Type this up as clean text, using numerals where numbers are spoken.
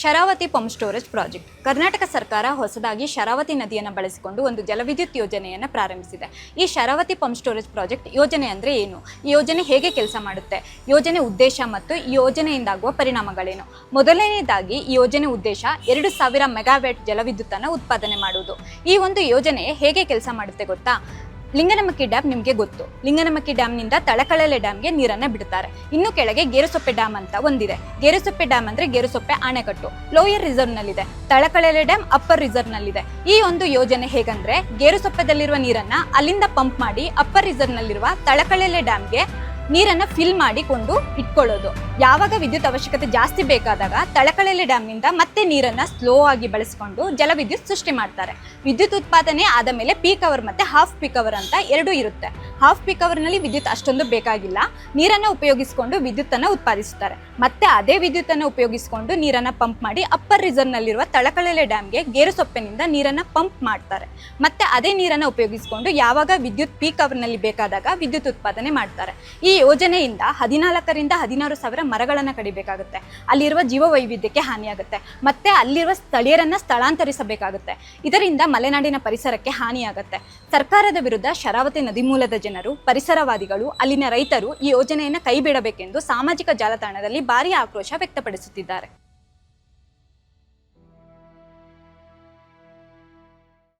Sharavati pump storage project. Karnataka ಸರ್ಕಾರ ಹೊಸದಾಗಿ ಶರಾವತಿ ನದಿಯನ್ನು ಬಳಸಿಕೊಂಡು ಒಂದು ಜಲವಿದ್ಯುತ್ ಯೋಜನೆಯನ್ನು ಪ್ರಾರಂಭಿಸಿದೆ. ಈ ಶರಾವತಿ ಪಂಪ್ ಸ್ಟೋರೇಜ್ ಪ್ರಾಜೆಕ್ಟ್ ಯೋಜನೆ ಅಂದರೆ ಏನು, ಈ ಯೋಜನೆ ಹೇಗೆ ಕೆಲಸ ಮಾಡುತ್ತೆ, ಯೋಜನೆ ಉದ್ದೇಶ ಮತ್ತು ಈ ಯೋಜನೆಯಿಂದಾಗುವ ಪರಿಣಾಮಗಳೇನು. ಮೊದಲನೆಯದಾಗಿ ಈ ಯೋಜನೆ ಉದ್ದೇಶ 2000 ಮೆಗಾವ್ಯಾಟ್ ಜಲವಿದ್ಯುತ್ತನ್ನು ಉತ್ಪಾದನೆ ಮಾಡುವುದು. ಈ ಒಂದು ಯೋಜನೆ ಹೇಗೆ ಕೆಲಸ ಮಾಡುತ್ತೆ ಗೊತ್ತಾ? ಲಿಂಗನಮಕ್ಕಿ ಡ್ಯಾಮ್ ನಿಮಗೆ ಗೊತ್ತು. ಲಿಂಗನಮಕ್ಕಿ ಡ್ಯಾಮ್ನಿಂದ ತಳಕಳೆಲೆ ಡ್ಯಾಮ್ಗೆ ನೀರನ್ನು ಬಿಡುತ್ತಾರೆ. ಇನ್ನು ಕೆಳಗೆ ಗೇರುಸೊಪ್ಪೆ ಡ್ಯಾಮ್ ಅಂತ ಒಂದಿದೆ. ಗೇರುಸೊಪ್ಪೆ ಡ್ಯಾಮ್ ಅಂದರೆ ಗೇರುಸೊಪ್ಪೆ ಅಣೆಕಟ್ಟು, ಲೋಯರ್ ರಿಸರ್ವ್ನಲ್ಲಿದೆ. ತಳಕಳೆಲೆ ಡ್ಯಾಮ್ ಅಪ್ಪರ್ ರಿಸರ್ವ್ನಲ್ಲಿದೆ. ಈ ಒಂದು ಯೋಜನೆ ಹೇಗಂದ್ರೆ, ಗೇರುಸೊಪ್ಪೆದಲ್ಲಿರುವ ನೀರನ್ನು ಅಲ್ಲಿಂದ ಪಂಪ್ ಮಾಡಿ ಅಪ್ಪರ್ ರಿಸರ್ವ್ನಲ್ಲಿರುವ ತಳಕಳೆಲೆ ಡ್ಯಾಮ್ಗೆ ನೀರನ್ನು ಫಿಲ್ ಮಾಡಿಕೊಂಡು ಇಟ್ಕೊಳ್ಳೋದು. ಯಾವಾಗ ವಿದ್ಯುತ್ ಅವಶ್ಯಕತೆ ಜಾಸ್ತಿ ಬೇಕಾದಾಗ ತಳಕಳೆಲೆ ಡ್ಯಾಮ್ನಿಂದ ಮತ್ತೆ ನೀರನ್ನು ಸ್ಲೋ ಆಗಿ ಬಳಸಿಕೊಂಡು ಜಲವಿದ್ಯುತ್ ಸೃಷ್ಟಿ ಮಾಡ್ತಾರೆ. ವಿದ್ಯುತ್ ಉತ್ಪಾದನೆ ಆದ ಮೇಲೆ ಪೀಕ್ ಅವರ್ ಮತ್ತು ಹಾಫ್ ಪೀಕ್ ಅವರ್ ಅಂತ ಎರಡೂ ಇರುತ್ತೆ. ಹಾಫ್ ಪೀಕ್ ಅವರ್ನಲ್ಲಿ ವಿದ್ಯುತ್ ಅಷ್ಟೊಂದು ಬೇಕಾಗಿಲ್ಲ, ನೀರನ್ನು ಉಪಯೋಗಿಸಿಕೊಂಡು ವಿದ್ಯುತ್ತನ್ನು ಉತ್ಪಾದಿಸುತ್ತಾರೆ. ಮತ್ತೆ ಅದೇ ವಿದ್ಯುತ್ತನ್ನು ಉಪಯೋಗಿಸಿಕೊಂಡು ನೀರನ್ನು ಪಂಪ್ ಮಾಡಿ ಅಪ್ಪರ್ ರಿಸರ್ವ್ನಲ್ಲಿರುವ ತಳಕಳೆಲೆ ಡ್ಯಾಮ್ಗೆ ಗೇರುಸೊಪ್ಪಿನಿಂದ ನೀರನ್ನು ಪಂಪ್ ಮಾಡ್ತಾರೆ. ಮತ್ತೆ ಅದೇ ನೀರನ್ನು ಉಪಯೋಗಿಸಿಕೊಂಡು ಯಾವಾಗ ವಿದ್ಯುತ್ ಪೀಕ್ ಅವರ್ನಲ್ಲಿ ಬೇಕಾದಾಗ ವಿದ್ಯುತ್ ಉತ್ಪಾದನೆ ಮಾಡ್ತಾರೆ. ಈ ಯೋಜನೆಯಿಂದ 14,000 ರಿಂದ 16,000 ಮರಗಳನ್ನು ಕಡಿಬೇಕಾಗುತ್ತೆ. ಅಲ್ಲಿರುವ ಜೀವ ವೈವಿಧ್ಯಕ್ಕೆ ಹಾನಿಯಾಗುತ್ತೆ. ಮತ್ತೆ ಅಲ್ಲಿರುವ ಸ್ಥಳೀಯರನ್ನ ಸ್ಥಳಾಂತರಿಸಬೇಕಾಗುತ್ತೆ. ಇದರಿಂದ ಮಲೆನಾಡಿನ ಪರಿಸರಕ್ಕೆ ಹಾನಿಯಾಗುತ್ತೆ. ಸರ್ಕಾರದ ವಿರುದ್ಧ ಶರಾವತಿ ನದಿ ಮೂಲದ ಜನರು, ಪರಿಸರವಾದಿಗಳು, ಅಲ್ಲಿನ ರೈತರು ಈ ಯೋಜನೆಯನ್ನು ಕೈ ಬಿಡಬೇಕೆಂದು ಸಾಮಾಜಿಕ ಜಾಲತಾಣದಲ್ಲಿ ಭಾರೀ ಆಕ್ರೋಶ ವ್ಯಕ್ತಪಡಿಸುತ್ತಿದ್ದಾರೆ.